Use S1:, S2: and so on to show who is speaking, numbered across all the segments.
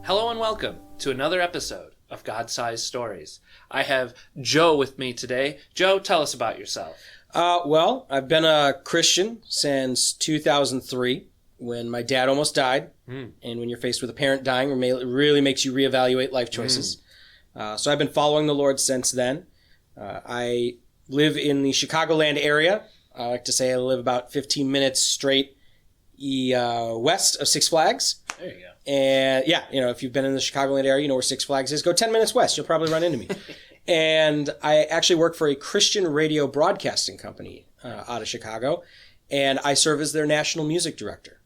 S1: Hello and welcome to another episode of God-Sized Stories. I have Joe with me today. Joe, tell us about yourself.
S2: Well, I've been a Christian since 2003 when my dad almost died. And when you're faced with a parent dying, it really makes you reevaluate life choices. So I've been following the Lord since then. I live in the Chicagoland area. I like to say I live about 15 minutes straight west of Six Flags.
S1: There you go.
S2: And yeah, if you've been in the Chicagoland area, you know where Six Flags is. Go 10 minutes west. You'll probably run into me. And I actually work for a Christian radio broadcasting company out of Chicago. And I serve as their national music director.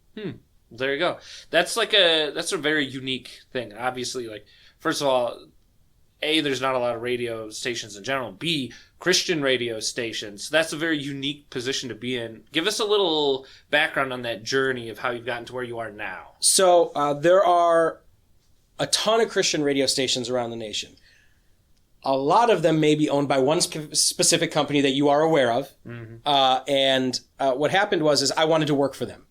S1: There you go. That's a very unique thing. Obviously, first of all, A, there's not a lot of radio stations in general. B, Christian radio stations. So that's a very unique position to be in. Give us a little background on that journey of how you've gotten to where you are now.
S2: So there are a ton of Christian radio stations around the nation. A lot of them may be owned by one specific company that you are aware of. And what happened was I wanted to work for them.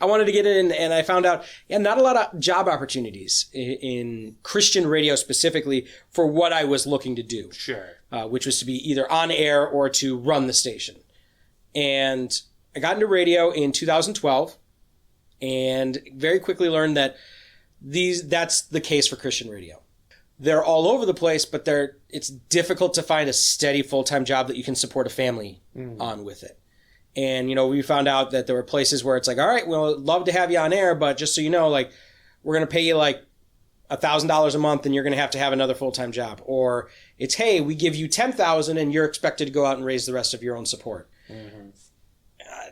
S2: I wanted to get in, and I found out not a lot of job opportunities in Christian radio specifically for what I was looking to do.
S1: Sure.
S2: Which was to be either on air or to run the station. And I got into radio in 2012 and very quickly learned that that's the case for Christian radio. They're all over the place, but it's difficult to find a steady full-time job that you can support a family on with it. And, we found out that there were places where it's like, all right, we'll love to have you on air, but just so you know, we're going to pay you $1,000 a month and you're going to have another full-time job. Or it's, hey, we give you $10,000 and you're expected to go out and raise the rest of your own support.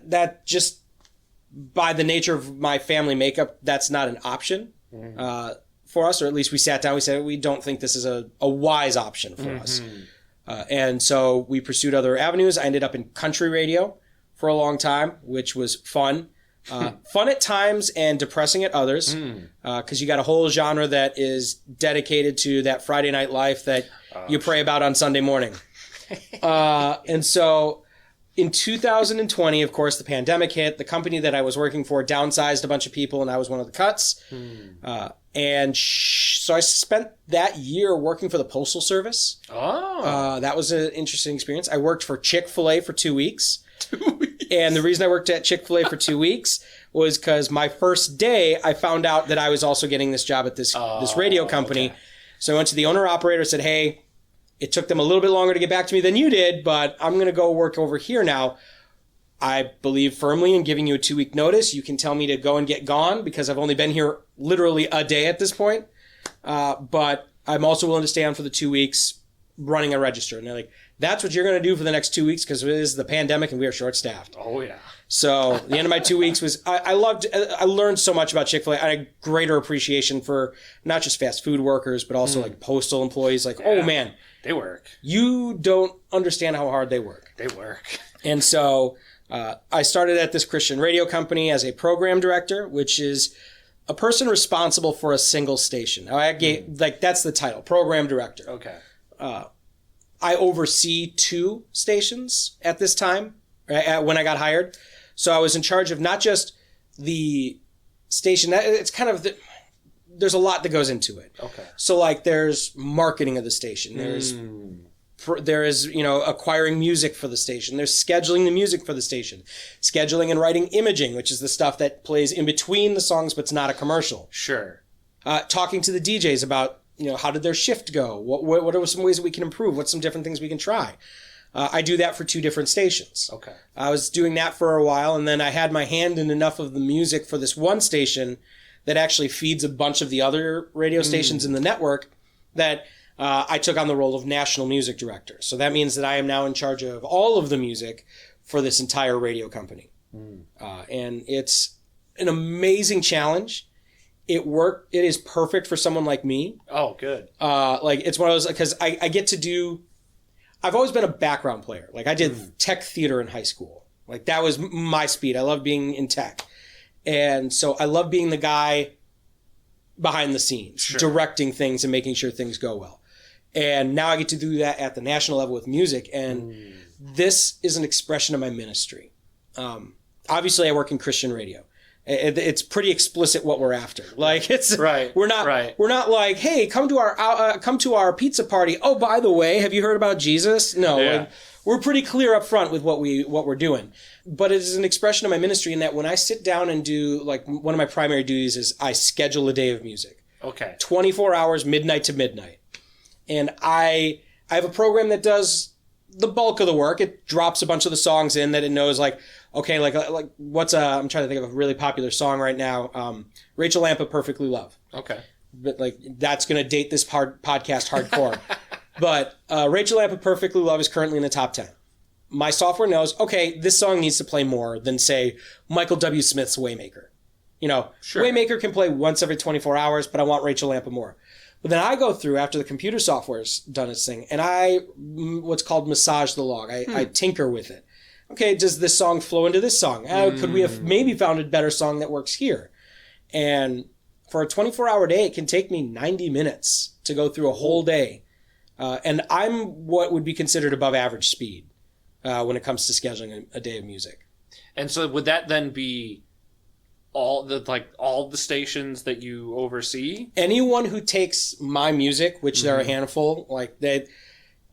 S2: That just, by the nature of my family makeup, that's not an option for us, or at least we sat down, we said, we don't think this is a wise option for us. And so we pursued other avenues. I ended up in country radio for a long time, which was fun. Fun at times and depressing at others, because you got a whole genre that is dedicated to that Friday night life that you pray about on Sunday morning. And so in 2020, of course, the pandemic hit. The company that I was working for downsized a bunch of people, and I was one of the cuts. So I spent that year working for the Postal Service. That was an interesting experience. I worked for Chick-fil-A for 2 weeks. And the reason I worked at Chick-fil-A for 2 weeks was because my first day, I found out that I was also getting this job at this radio company. Okay. So I went to the owner-operator and said, hey, it took them a little bit longer to get back to me than you did, but I'm going to go work over here now. I believe firmly in giving you a 2-week notice. You can tell me to go and get gone because I've only been here literally a day at this point. But I'm also willing to stay on for the 2 weeks running a register. And they're like, that's what you're going to do for the next 2 weeks because it is the pandemic and we are short-staffed.
S1: Oh, yeah.
S2: So the end of my 2 weeks was, I learned so much about Chick-fil-A. I had a greater appreciation for not just fast food workers, but also postal employees. Oh, man.
S1: They work.
S2: You don't understand how hard they work.
S1: They work.
S2: And so I started at this Christian radio company as a program director, which is a person responsible for a single station. I gave, that's the title, program director.
S1: Okay.
S2: I oversee 2 stations at this time when I got hired. So I was in charge of not just the station. It's kind of there's a lot that goes into it.
S1: Okay.
S2: So there's marketing of the station. There is acquiring music for the station. There's scheduling the music for the station. Scheduling and writing imaging, which is the stuff that plays in between the songs but it's not a commercial.
S1: Sure.
S2: Talking to the DJs about how did their shift go? What are some ways that we can improve? What's some different things we can try? I do that for 2 different stations.
S1: Okay.
S2: I was doing that for a while, and then I had my hand in enough of the music for this one station that actually feeds a bunch of the other radio stations in the network that I took on the role of national music director. So that means that I am now in charge of all of the music for this entire radio company. And it's an amazing challenge. It worked. It is perfect for someone like me.
S1: Oh, good.
S2: It's one of those, because I get to do, I've always been a background player. I did tech theater in high school. That was my speed. I love being in tech. And so I love being the guy behind the scenes, directing things and making sure things go well. And now I get to do that at the national level with music. And this is an expression of my ministry. Obviously, I work in Christian radio. It's pretty explicit what we're after. Like it's
S1: right.
S2: We're not like, hey, come to our pizza party. Oh, by the way, have you heard about Jesus? No, like, we're pretty clear up front with what we're doing. But it is an expression of my ministry in that when I sit down and do, like, one of my primary duties is I schedule a day of music.
S1: Okay.
S2: 24 hours, midnight to midnight, and I have a program that does the bulk of the work. It drops a bunch of the songs in that it knows, like, okay, like what's I'm trying to think of a really popular song right now. Rachel Lampa, Perfectly Love.
S1: Okay.
S2: But like that's going to date this podcast hardcore. But Rachel Lampa, Perfectly Love is currently in the top 10. My software knows, okay, this song needs to play more than, say, Michael W. Smith's Waymaker. You know, sure. Waymaker can play once every 24 hours, but I want Rachel Lampa more. But then I go through after the computer software's done its thing, and I what's called massage the log. I tinker with it. Okay, does this song flow into this song? Could we have maybe found a better song that works here? And for a 24-hour day, it can take me 90 minutes to go through a whole day. And I'm what would be considered above average speed when it comes to scheduling a day of music. And
S1: so would that then be all the stations that you oversee?
S2: Anyone who takes my music, which there are a handful, like that,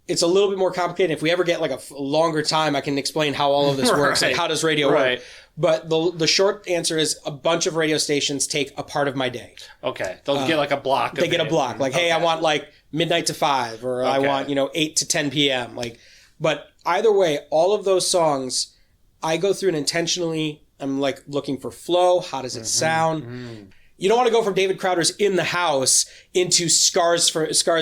S2: it's a little bit more complicated. If we ever get like a longer time, I can explain how all of this works. Like, how does radio work? But the short answer is a bunch of radio stations take a part of my day.
S1: Okay. They'll get like a block.
S2: They get a block. Like, hey, I want like midnight to 5, or I want, 8 to 10 p.m. Like, but either way, all of those songs, I go through and intentionally, I'm like looking for flow. How does it sound? You don't want to go from David Crowder's In the House into Scars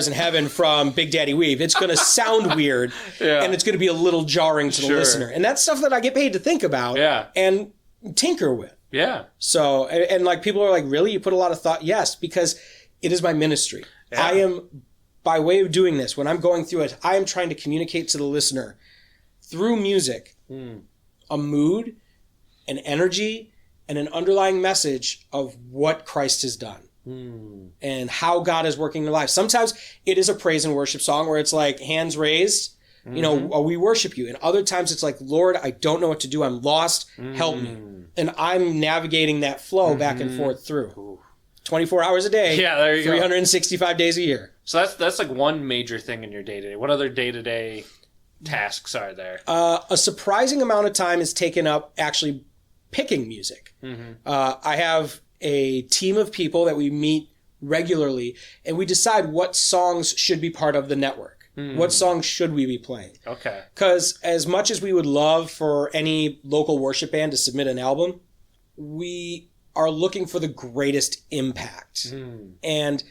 S2: in Heaven from Big Daddy Weave. It's going to sound weird, and it's going to be a little jarring to the listener. And that's stuff that I get paid to think about and tinker with.
S1: Yeah.
S2: So, and like people are like, really? You put a lot of thought? Yes, because it is my ministry. Yeah. I am, by way of doing this, when I'm going through it, I am trying to communicate to the listener through music, a mood, an energy, and an underlying message of what Christ has done and how God is working in their lives. Sometimes it is a praise and worship song where it's like hands raised, we worship you. And other times it's like, Lord, I don't know what to do. I'm lost. Help me. And I'm navigating that flow back and forth through 24 hours a day.
S1: Yeah, there you
S2: 365 days a year.
S1: So that's like one major thing in your day-to-day. What other day-to-day tasks are there?
S2: A surprising amount of time is taken up actually picking music. I have a team of people that we meet regularly, and we decide what songs should be part of the network. What songs should we be playing?
S1: Okay.
S2: Because as much as we would love for any local worship band to submit an album, we are looking for the greatest impact. And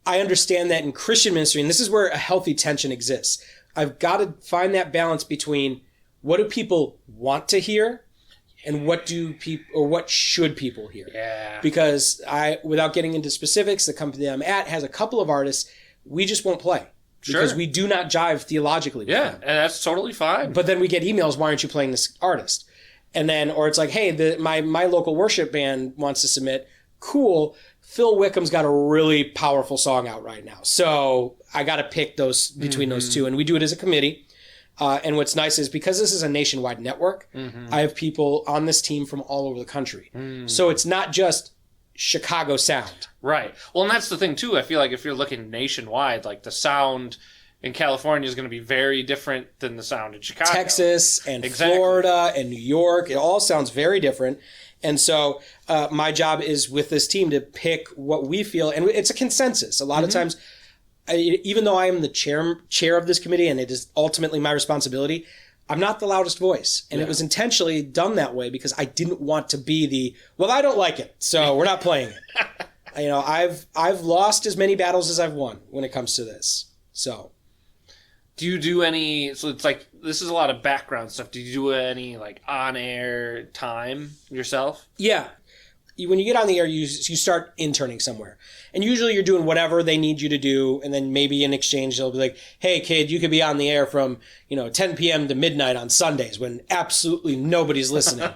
S2: I understand that in Christian ministry, and this is where a healthy tension exists. I've got to find that balance between what do people want to hear and what should people hear?
S1: Yeah.
S2: Because without getting into specifics, the company that I'm at has a couple of artists we just won't play. Because we do not jive theologically with them.
S1: And that's totally fine.
S2: But then we get emails, why aren't you playing this artist? And then, or it's like, hey, my local worship band wants to submit. Cool. Phil Wickham's got a really powerful song out right now. So I got to pick those between those two. And we do it as a committee. And what's nice is because this is a nationwide network, I have people on this team from all over the country. So it's not just Chicago sound.
S1: Right. Well, and that's the thing, too. I feel like if you're looking nationwide, like the sound in California is going to be very different than the sound in Chicago.
S2: Texas and Florida and New York, it all sounds very different. And so my job is with this team to pick what we feel, and it's a consensus. A lot of times, even though I am the chair of this committee and it is ultimately my responsibility, I'm not the loudest voice. And it was intentionally done that way because I didn't want to be I don't like it, so we're not playing it. I've lost as many battles as I've won when it comes to this. So
S1: do you do any, so it's like, this is a lot of background stuff. Do you do any like on-air time yourself?
S2: Yeah. When you get on the air, you start interning somewhere. And usually you're doing whatever they need you to do. And then maybe in exchange, they'll be like, hey, kid, you could be on the air from, 10 p.m. to midnight on Sundays when absolutely nobody's listening.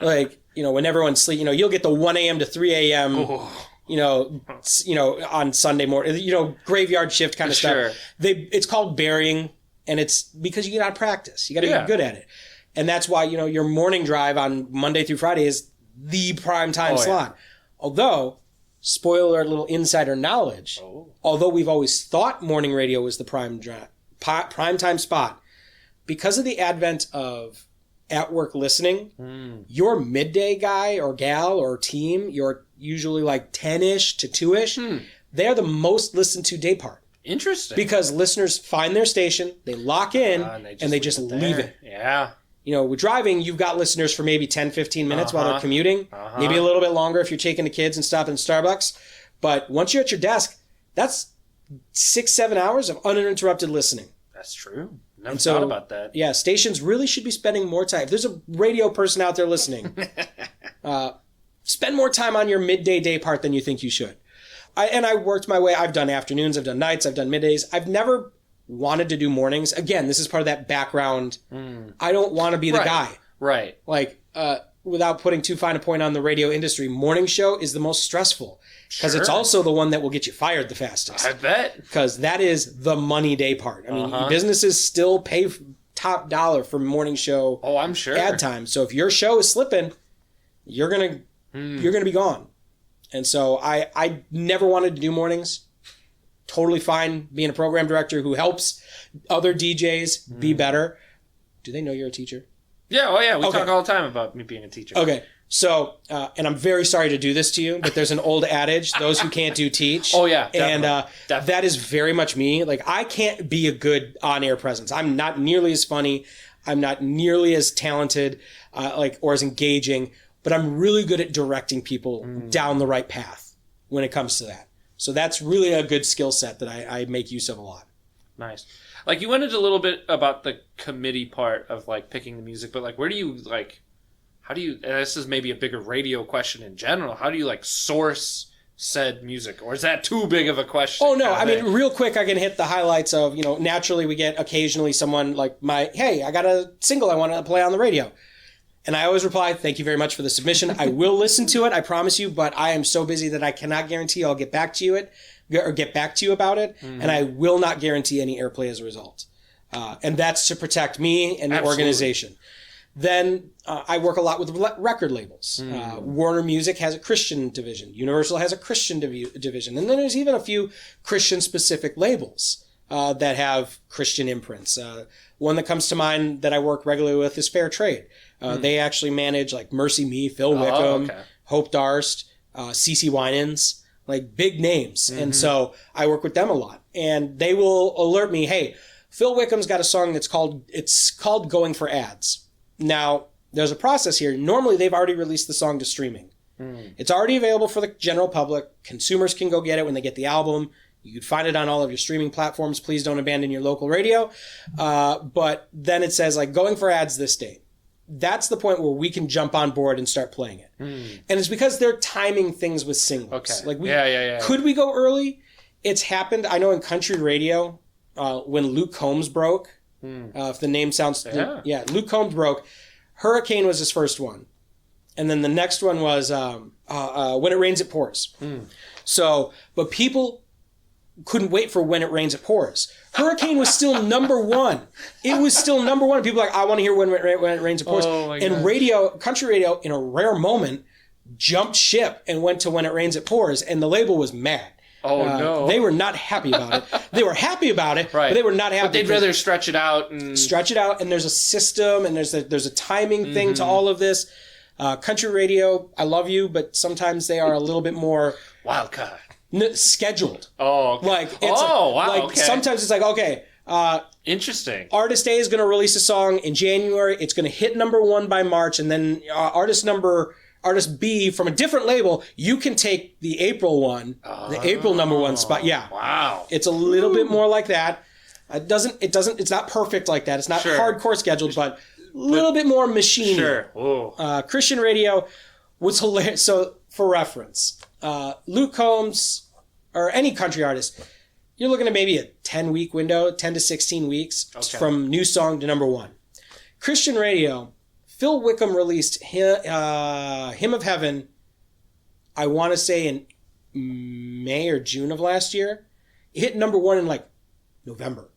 S2: When everyone's sleeping, you'll get the 1 a.m. to 3 a.m., on Sunday morning, graveyard shift kind of stuff. It's called burying, and it's because you got to practice. You got to get good at it. And that's why, your morning drive on Monday through Friday is the prime time slot. Yeah. Although, spoiler, little insider knowledge, although we've always thought morning radio was the prime time spot, because of the advent of at-work listening, your midday guy or gal or team, you're usually like 10-ish to 2-ish, they're the most listened to day part.
S1: Interesting.
S2: Because listeners find their station, they lock in, and they just leave it.
S1: Yeah.
S2: With driving, you've got listeners for maybe 10, 15 minutes while they're commuting. Maybe a little bit longer if you're taking the kids and stopping at Starbucks. But once you're at your desk, that's 6-7 hours of uninterrupted listening.
S1: That's true. Never thought about that.
S2: Yeah, stations really should be spending more time. If there's a radio person out there listening, spend more time on your midday day part than you think you should. I worked my way. I've done afternoons, I've done nights, I've done middays. I've never wanted to do mornings. Again, this is part of that background. I don't want to be the guy.
S1: Right.
S2: Like, without putting too fine a point on the radio industry, morning show is the most stressful. Because it's also the one that will get you fired the fastest.
S1: I bet.
S2: Because that is the money day part. I mean, businesses still pay top dollar for morning show
S1: I'm sure.
S2: ad time. So if your show is slipping, you're gonna be gone. And so I never wanted to do mornings. Totally fine being a program director who helps other DJs be better. Do they know you're a teacher?
S1: Yeah, we talk all the time about me being a teacher.
S2: Okay. So, and I'm very sorry to do this to you, but there's an old adage, those who can't do teach.
S1: Oh, yeah.
S2: Definitely. And that is very much me. Like, I can't be a good on-air presence. I'm not nearly as funny. I'm not nearly as talented, or as engaging, but I'm really good at directing people down the right path when it comes to that. So that's really a good skill set that I make use of a lot.
S1: Nice. Like, you went into a little bit about the committee part of, like, picking the music, but, like, where do you, like, how do you, and this is maybe a bigger radio question in general, how do you, like, source said music? Or is that too big of a question?
S2: Oh, no. I mean, real quick, I can hit the highlights of, naturally we get occasionally someone like hey, I got a single I want to play on the radio. And I always reply, thank you very much for the submission. I will listen to it, I promise you, but I am so busy that I cannot guarantee I'll get back to you about it. And I will not guarantee any airplay as a result. And that's to protect me and the organization. Then I work a lot with record labels. Warner Music has a Christian division. Universal has a Christian division. And then there's even a few Christian-specific labels that have Christian imprints. One that comes to mind that I work regularly with is Fair Trade. They actually manage like Mercy Me, Phil Wickham, Hope Darst, CeCe Winans, like big names. And so I work with them a lot. And they will alert me, hey, Phil Wickham's got a song that's called Going for Ads. Now, there's a process here. Normally, they've already released the song to streaming. It's already available for the general public. Consumers can go get it when they get the album. You can find it on all of your streaming platforms. Please don't abandon your local radio. But then it says, like, going for ads this date. That's the point where we can jump on board and start playing it. And it's because they're timing things with singles.
S1: Okay.
S2: Like Could we go early? It's happened. I know in country radio, when Luke Combs broke, if the name sounds... Luke Combs broke. Hurricane was his first one. And then the next one was When It Rains, It Pours. So, but people couldn't wait for When It Rains, It Pours. Hurricane was still number one. It was still number one. People were like, I want to hear When It Rains, It Pours. And radio, country radio, in a rare moment, jumped ship and went to When It Rains, It Pours. And the label was mad.
S1: No.
S2: They were not happy about it. They were happy about it,
S1: right.
S2: But they were not happy.
S1: But they'd rather stretch it out. And
S2: there's a system, and there's a timing thing to all of this. Country radio, I love you, but sometimes they are a little bit more...
S1: wild card.
S2: Scheduled.
S1: Oh, okay.
S2: Sometimes it's like, okay...
S1: interesting.
S2: Artist A is going to release a song in January. It's going to hit number one by March, and then Artist B from a different label, you can take the April one, the April number one spot. Yeah.
S1: Wow.
S2: It's a little bit more like that. It's not perfect like that. It's not hardcore scheduled, but a little bit more machine.
S1: Sure.
S2: Christian radio was hilarious. So for reference, Luke Combs or any country artist, you're looking at maybe a 10-week window, 10 to 16 weeks from new song to number one. Christian radio, Phil Wickham released Hymn of Heaven, I want to say in May or June of last year. It hit number one in like November.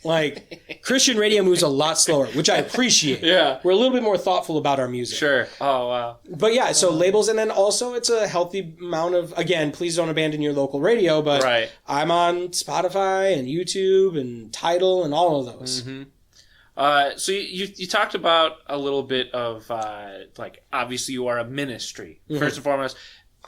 S2: Like, Christian radio moves a lot slower, which I appreciate.
S1: Yeah.
S2: We're a little bit more thoughtful about our music.
S1: Sure. Oh, wow.
S2: But yeah, so labels, and then also it's a healthy amount of, again, please don't abandon your local radio, but
S1: right.
S2: I'm on Spotify and YouTube and Tidal and all of those.
S1: Mm-hmm. So you talked about a little bit of, like, obviously you are a ministry, first and foremost.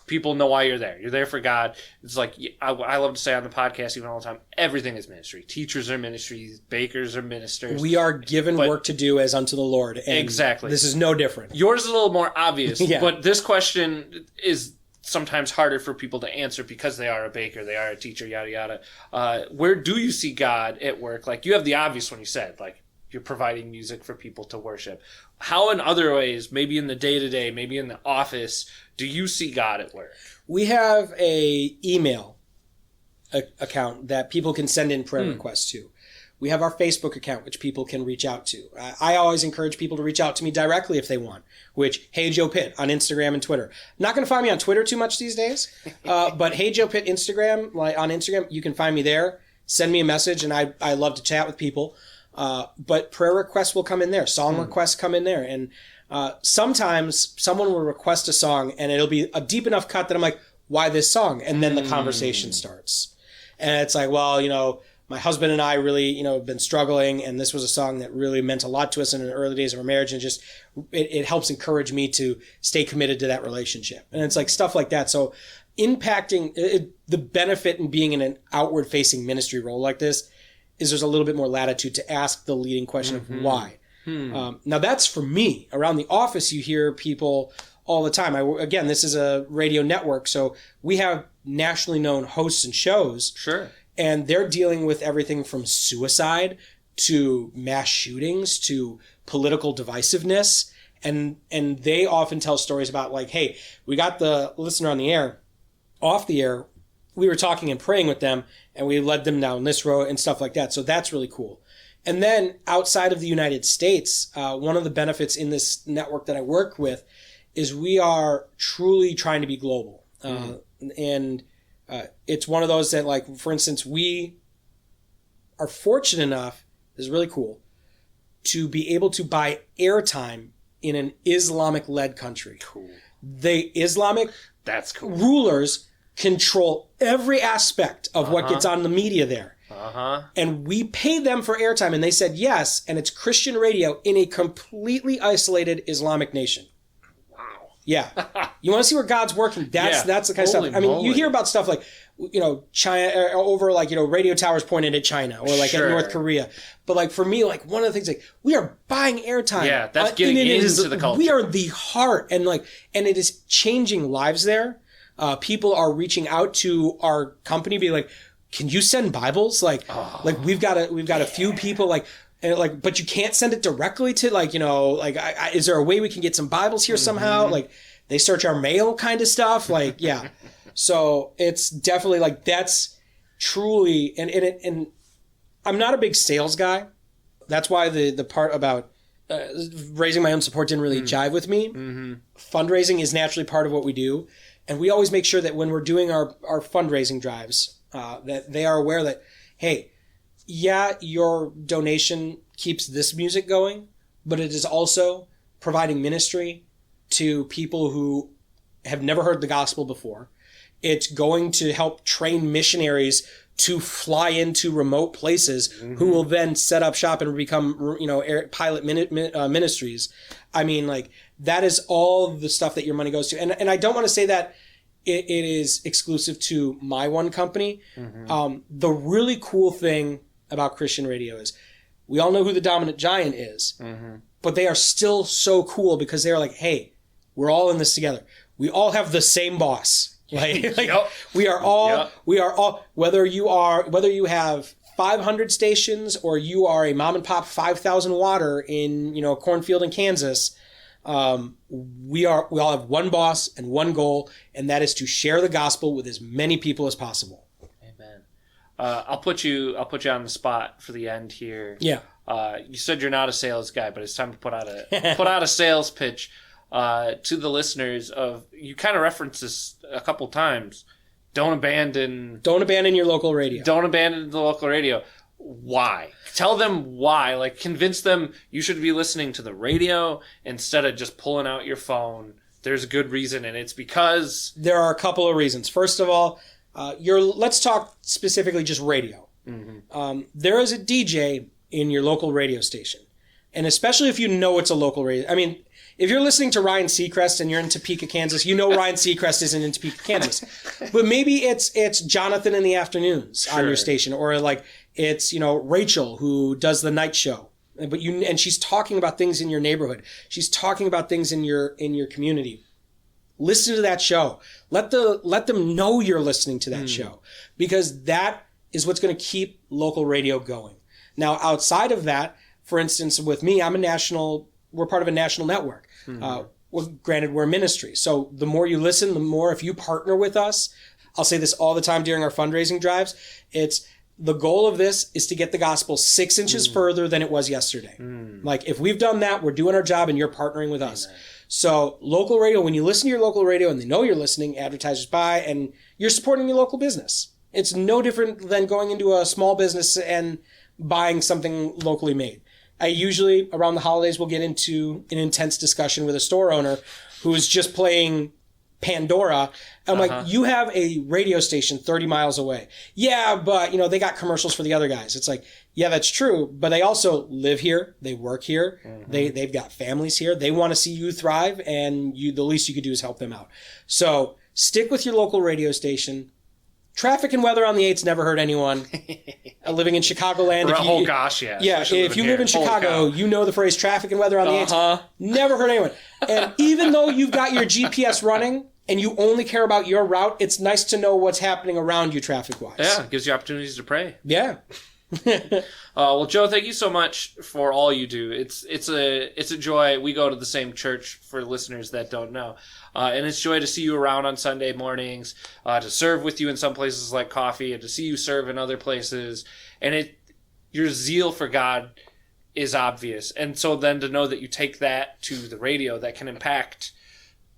S1: People know why you're there. You're there for God. It's like, I love to say on the podcast even all the time, everything is ministry. Teachers are ministries. Bakers are ministers.
S2: We are given work to do as unto the Lord. And
S1: exactly.
S2: This is no different.
S1: Yours is a little more obvious,
S2: Yeah.
S1: but this question is sometimes harder for people to answer because they are a baker, they are a teacher, yada, yada. Where do you see God at work? Like, you have the obvious one you said, like, you're providing music for people to worship. How in other ways, maybe in the day-to-day, maybe in the office, do you see God at work?
S2: We have a email account that people can send in prayer requests to. We have our Facebook account, which people can reach out to. I always encourage people to reach out to me directly if they want, which, Hey Joe Pitt on Instagram and Twitter. Not going to find me on Twitter too much these days, but Hey Joe Pitt Instagram, like on Instagram, you can find me there. Send me a message, and I love to chat with people. But prayer requests will come in there. Song requests come in there. And sometimes someone will request a song, and it'll be a deep enough cut that I'm like, why this song? And then the conversation starts. And it's like, well, you know, my husband and I really, you know, have been struggling, and this was a song that really meant a lot to us in the early days of our marriage, and just it helps encourage me to stay committed to that relationship. And it's like stuff like that. So impacting the benefit in being in an outward facing ministry role like this is there's a little bit more latitude to ask the leading question of why. Now that's for me. Around the office, you hear people all the time. Again, this is a radio network, so we have nationally known hosts and shows.
S1: Sure.
S2: And they're dealing with everything from suicide to mass shootings to political divisiveness. And they often tell stories about, like, hey, we got the listener on the air, off the air, we were talking and praying with them, and we led them down this road and stuff like that. So that's really cool. And then outside of the United States, one of the benefits in this network that I work with is we are truly trying to be global. And it's one of those that, like, for instance, we are fortunate enough, this is really cool, to be able to buy airtime in an Islamic-led country.
S1: Cool.
S2: The Islamic
S1: That's cool.
S2: rulers control every aspect of what gets on the media there. And we pay them for airtime, and they said yes, and it's Christian radio in a completely isolated Islamic nation.
S1: Wow.
S2: Yeah. You want to see where God's working? That's the kind of stuff. I mean, you hear about stuff like, you know, China, over, like, you know, radio towers pointed at China, or like at North Korea. But, like, for me, like, one of the things, like, we are buying airtime.
S1: Yeah, that's getting into the culture.
S2: We are the heart, and it is changing lives there. People are reaching out to our company, being like, can you send Bibles? Like we've got a few people, like, and like, but you can't send it directly to, like, you know, like, is there a way we can get some Bibles here somehow? Like, they search our mail kind of stuff. Like, yeah. So it's definitely, like, that's truly, and I'm not a big sales guy. That's why the part about raising my own support didn't really jive with me. Fundraising is naturally part of what we do. And we always make sure that when we're doing our fundraising drives, that they are aware that, hey, yeah, your donation keeps this music going, but it is also providing ministry to people who have never heard the gospel before. It's going to help train missionaries to fly into remote places who will then set up shop and become, you know, pilot ministries. I mean, like, that is all the stuff that your money goes to. And I don't want to say that it is exclusive to my one company. The really cool thing about Christian radio is we all know who the dominant giant is, but they are still so cool because they're like, hey, we're all in this together. We all have the same boss. Like, we are all, whether you have 500 stations or you are a mom and pop 5,000 watter in, you know, a cornfield in Kansas, we all have one boss and one goal, and that is to share the gospel with as many people as possible.
S1: Amen. I'll put you on the spot for the end here.
S2: Yeah.
S1: You said you're not a sales guy, but it's time to put out a sales pitch to the listeners. You kind of referenced this a couple times. Don't abandon
S2: your local radio.
S1: Don't abandon the local radio. why. Tell them why. Like, convince them you should be listening to the radio instead of just pulling out your phone. There's a good reason, and it's because...
S2: There are a couple of reasons. First of all, let's talk specifically just radio. Mm-hmm. There is a DJ in your local radio station. And especially if you know it's a local radio... I mean, if you're listening to Ryan Seacrest and you're in Topeka, Kansas, you know Ryan Seacrest isn't in Topeka, Kansas. But maybe it's Jonathan in the afternoons on your station, or like it's, Rachel who does the night show. And she's talking about things in your neighborhood. She's talking about things in your community. Listen to that show. Let them know you're listening to that show, because that is what's going to keep local radio going. Now, outside of that, for instance, with me, we're part of a national network. Granted, we're a ministry. So the more you listen, the more, if you partner with us, I'll say this all the time during our fundraising drives, the goal of this is to get the gospel 6 inches further than it was yesterday. Like, if we've done that, we're doing our job and you're partnering with us. Amen. So local radio, when you listen to your local radio and they know you're listening, advertisers buy, and you're supporting your local business. It's no different than going into a small business and buying something locally made. I usually, around the holidays, will get into an intense discussion with a store owner who is just playing Pandora. I'm like, you have a radio station 30 miles away. Yeah, but, they got commercials for the other guys. It's like, yeah, that's true. But they also live here. They work here. They've got families here. They want to see you thrive, and the least you could do is help them out. So stick with your local radio station. Traffic and weather on the 8's never hurt anyone. Living in Chicagoland.
S1: Yeah,
S2: if you live in Chicago, you know the phrase traffic and weather on the 8's never hurt anyone. And even though you've got your GPS running and you only care about your route, it's nice to know what's happening around you traffic-wise.
S1: Yeah, it gives you opportunities to pray.
S2: Yeah.
S1: Well, Joe, thank you so much for all you do. It's a joy. We go to the same church, for listeners that don't know. And it's joy to see you around on Sunday mornings, to serve with you in some places like coffee, and to see you serve in other places. And your zeal for God is obvious. And so then to know that you take that to the radio, that can impact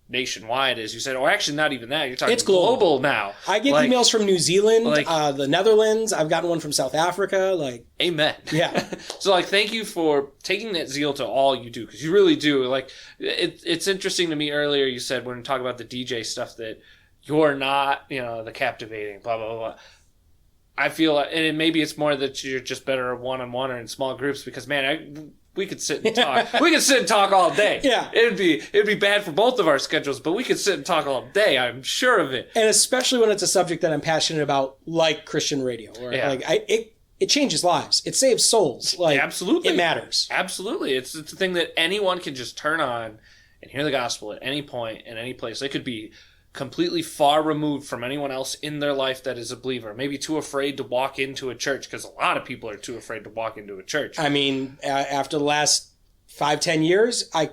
S1: nationwide, as you said, or actually not even that. You're talking global now.
S2: I get emails from New Zealand, the Netherlands. I've gotten one from South Africa.
S1: Amen.
S2: Yeah.
S1: So thank you for taking that zeal to all you do, because you really do. It's interesting to me. Earlier you said, when we talk about the DJ stuff, that you're not, the captivating, blah, blah, blah. I feel, and maybe it's more that you're just better one-on-one or in small groups, because, man, we could sit and talk. We could sit and talk all day.
S2: Yeah.
S1: It'd be bad for both of our schedules, but we could sit and talk all day. I'm sure of it.
S2: And especially when it's a subject that I'm passionate about, like Christian radio, or it changes lives. It saves souls.
S1: Absolutely.
S2: It matters.
S1: Absolutely. It's a thing that anyone can just turn on and hear the gospel at any point, in any place. They could be completely far removed from anyone else in their life that is a believer, maybe too afraid to walk into a church, because a lot of people are too afraid to walk into a church.
S2: I mean, after the last 5-10 years, I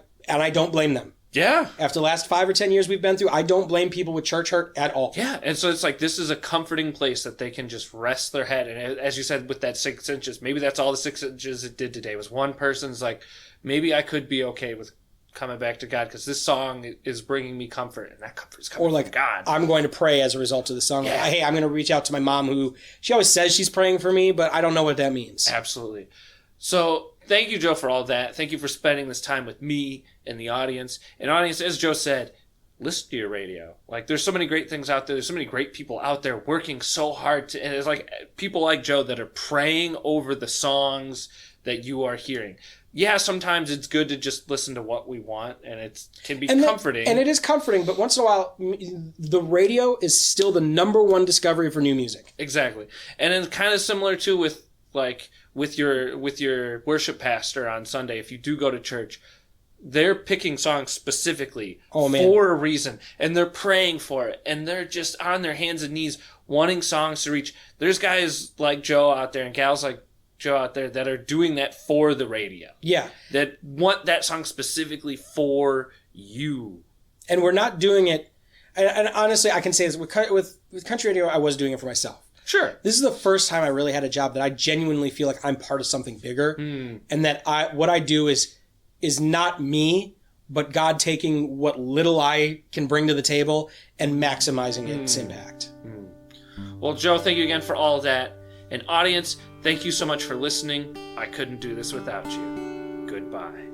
S2: don't blame them.
S1: Yeah.
S2: After the last 5 or 10 years we've been through, I don't blame people with church hurt at all.
S1: Yeah, and so it's this is a comforting place that they can just rest their head. And as you said, with that 6 inches, maybe that's all the 6 inches it did today, was one person's maybe I could be okay with coming back to God, because this song is bringing me comfort, and that comfort is coming from God.
S2: I'm going to pray as a result of the song.
S1: Yeah.
S2: Hey, I'm going to reach out to my mom, who she always says she's praying for me, but I don't know what that means.
S1: Absolutely. So thank you, Joe, for all that. Thank you for spending this time with me and the audience. And audience, as Joe said, listen to your radio. There's so many great things out there. There's so many great people out there working so hard and it's people like Joe that are praying over the songs that you are hearing. Yeah, sometimes it's good to just listen to what we want, and it can be comforting.
S2: And it is comforting, but once in a while, the radio is still the number one discovery for new music.
S1: Exactly. And it's kind of similar, too, with your worship pastor on Sunday. If you do go to church, they're picking songs specifically for a reason, and they're praying for it, and they're just on their hands and knees wanting songs to reach. There's guys like Joe out there and gals like Joe out there that are doing that for the radio.
S2: Yeah.
S1: That want that song specifically for you.
S2: And we're not doing it, and honestly, I can say this, with country radio, I was doing it for myself.
S1: Sure.
S2: This is the first time I really had a job that I genuinely feel like I'm part of something bigger, and that what I do is not me, but God taking what little I can bring to the table and maximizing its impact.
S1: Well, Joe, thank you again for all of that. And audience, Thank you so much for listening. I couldn't do this without you. Goodbye.